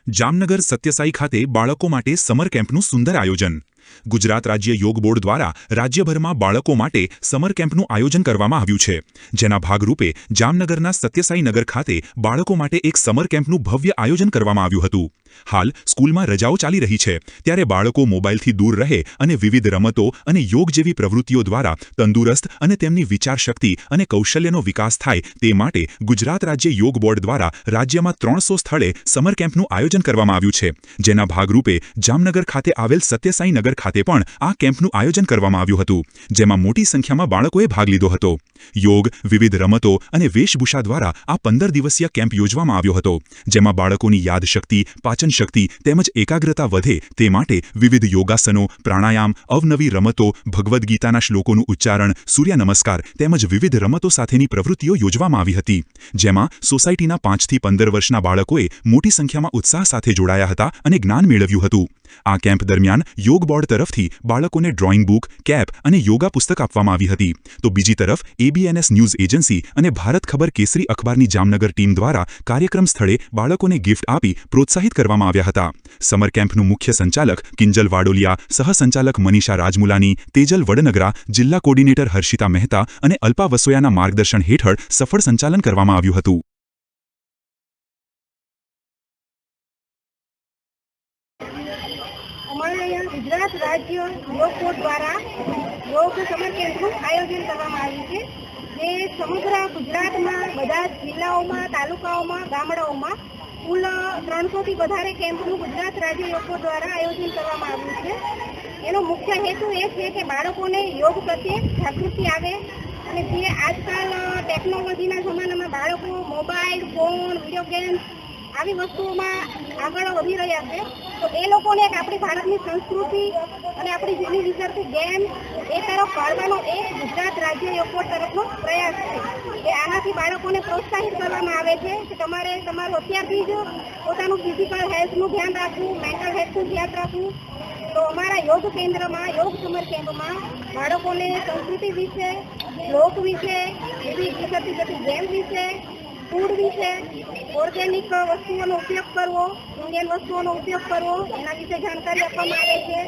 જામનગર સત્યસાઈ ખાતે બાળકો માટે સમર કેમ્પનું સુંદર આયોજન। ગુજરાત રાજ્ય યોગ બોર્ડ દ્વારા રાજ્યભરમાં બાળકો માટે સમર કેમ્પનું આયોજન કરવામાં આવ્યું છે, જેના ભાગરૂપે જામનગરના સત્યસાઈ નગર ખાતે બાળકો માટે એક સમર કેમ્પનું ભવ્ય આયોજન કરવામાં આવ્યું હતું। હાલ સ્કૂલમાં રજાઓ ચાલી રહી છે, ત્યારે બાળકો મોબાઈલથી દૂર રહે અને વિવિધ રમતો અને યોગ જેવી પ્રવૃત્તિઓ દ્વારા તંદુરસ્ત અને તેમની વિચારશક્તિ અને કૌશલ્યનો વિકાસ થાય તે માટે ગુજરાત રાજ્ય યોગ બોર્ડ દ્વારા રાજ્યમાં 300 સ્થળે સમર કેમ્પનું આયોજન કરવામાં આવ્યું છે, જેના ભાગરૂપે જામનગર ખાતે આવેલ સત્યસાઈ નગર ખાતે પણ આ કેમ્પનું આયોજન કરવામાં આવ્યું હતું, જેમાં મોટી સંખ્યામાં બાળકોએ ભાગ લીધો હતો। યોગ, વિવિધ રમતો અને વેશભૂષા દ્વારા આ 15 દિવસીય કેમ્પ યોજવામાં આવ્યો હતો, જેમાં બાળકોની યાદશક્તિ, પાચન શક્તિ તેમજ એકાગ્રતા વધે તે માટે વિવિધ યોગાસનો, પ્રાણાયામ, અવનવી રમતો, ભગવદ્ ગીતાના શ્લોકોનું ઉચ્ચારણ, સૂર્ય નમસ્કાર તેમજ વિવિધ રમતો સાથેની પ્રવૃત્તિઓ યોજવામાં આવી હતી, જેમાં સોસાયટીના 5 થી 15 વર્ષના બાળકોએ મોટી સંખ્યામાં ઉત્સાહ સાથે જોડાયા હતા અને જ્ઞાન મેળવ્યું હતું। આ કેમ્પ દરમિયાન યોગ બોર્ડ તરફથી બાળકોને ડ્રોઈંગ બુક, કેપ અને યોગા પુસ્તક આપવામાં આવી હતી, તો બીજી તરફ ABNS ન્યૂઝ એજન્સી અને ભારત ખબર કેસરી અખબારની જામનગર ટીમ દ્વારા કાર્યક્રમ સ્થળે બાળકોને ગિફ્ટ આપી પ્રોત્સાહિત કરવામાં આવ્યા હતા। સમર કેમ્પનું મુખ્ય સંચાલક કિંજલ વાડોલિયા, સહસંચાલક મનીષા રાજમુલાની, તેજલ વડનગરા, જિલ્લા કોર્ડિનેટર હર્ષિતા મહેતા અને અલ્પા વસોયાના માર્ગદર્શન હેઠળ સફળ સંચાલન કરવામાં આવ્યું હતું। गुजरात राज्य योग बोर्ड द्वारा योग समर केम्पનું આયોજન કરવામાં આવ્યું છે, જે સમગ્ર ગુજરાતમાં બધા જિલ્લાઓમાં, તાલુકાઓમાં, ગામડાઓમાં કુલ 300 થી વધારે કેમ્પનું ગુજરાત રાજ્ય યોગ બોર્ડ દ્વારા આયોજન કરવામાં આવ્યું છે। એનો મુખ્ય હેતુ એ છે કે બાળકોને યોગ પ્રત્યે જાગૃતિ આવે અને જે આજકાલ ટેકનોલોજીના જમાનામાં બાળકો મોબાઈલ, ફોન, વિડીયો ગેમ્સ આવી વસ્તુઓમાં આગળ વધી રહ્યા છે, તો એ લોકોને આપણી ભારતની સંસ્કૃતિ અને આપણી જૂની વિસરતી ગેમ એ તરફ વાળવાનો એક ગુજરાત રાજ્ય યોગ બોર્ડ તરફનો પ્રયાસ છે કે આનાથી બાળકોને પ્રોત્સાહિત કરવામાં આવે છે કે તમારે તમારું અત્યારથી જ પોતાનું ફિઝિકલ હેલ્થનું ધ્યાન રાખવું, મેન્ટલ હેલ્થનું ધ્યાન રાખવું। તો અમારા યોગ કેન્દ્રમાં, યોગ સમર કેમ્પમાં બાળકોને સંસ્કૃતિ વિશે, લોક વિશે, એવી વિસરતી જતી ગેમ વિશે, ફૂડ વિશે, ઓર્ગેનિક વસ્તુઓનો ઉપયોગ કરવો, ઇન્ડિયન વસ્તુઓનો ઉપયોગ કરવો એના વિશે જાણકારી આપવામાં આવે છે।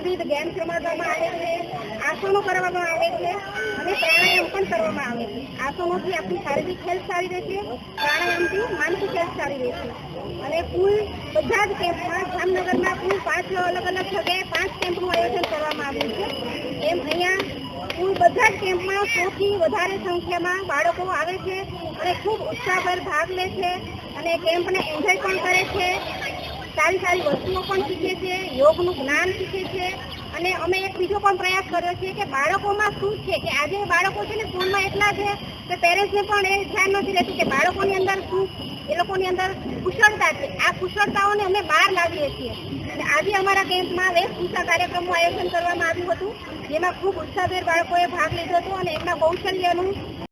વિવિધ ગેમ્સ રમાડવામાં આવે છે, આસનો કરવામાં આવે છે અને પ્રાણાયામ પણ કરવામાં આવે છે। આસનોથી આપણી શારીરિક હેલ્થ સારી રહેશે, પ્રાણાયામથી માનસિક હેલ્થ સારી રહેશે। અને કુલ બધા જ કેમ્પમાં જામનગરના કુલ 5 અલગ અલગ જગ્યાએ 5 કેમ્પનું આયોજન કરવામાં આવ્યું છે। એમ અહીંયા કુલ બધા જ કેમ્પમાં 100 થી વધારે સંખ્યામાં બાળકો આવે છે અને ખૂબ ઉત્સાહભેર ભાગ લે છે અને કેમ્પને એન્જોય પણ કરે છે, સારી સારી વસ્તુઓ પણ શીખે છે, યોગનું જ્ઞાન શીખે છે। અને અમે એક બીજો પણ પ્રયાસ કર્યો છે કે બાળકોમાં શું છે કે આજે બાળકો છે ને સ્કૂલમાં એટલા છે કે પેરેન્ટ્સને પણ એ ધ્યાન નથી રહેતું કે બાળકોની અંદર શું, એ લોકોની અંદર કુશળતા છે, આ કુશળતાઓને અમે બહાર લાવીએ છીએ। અને આજે અમારા કેમ્પમાં વેશભૂષા કાર્યક્રમનું આયોજન કરવામાં આવ્યું હતું, જેમાં ખૂબ ઉત્સાહભેર બાળકોએ ભાગ લીધો હતો અને એમના કૌશલ્યનું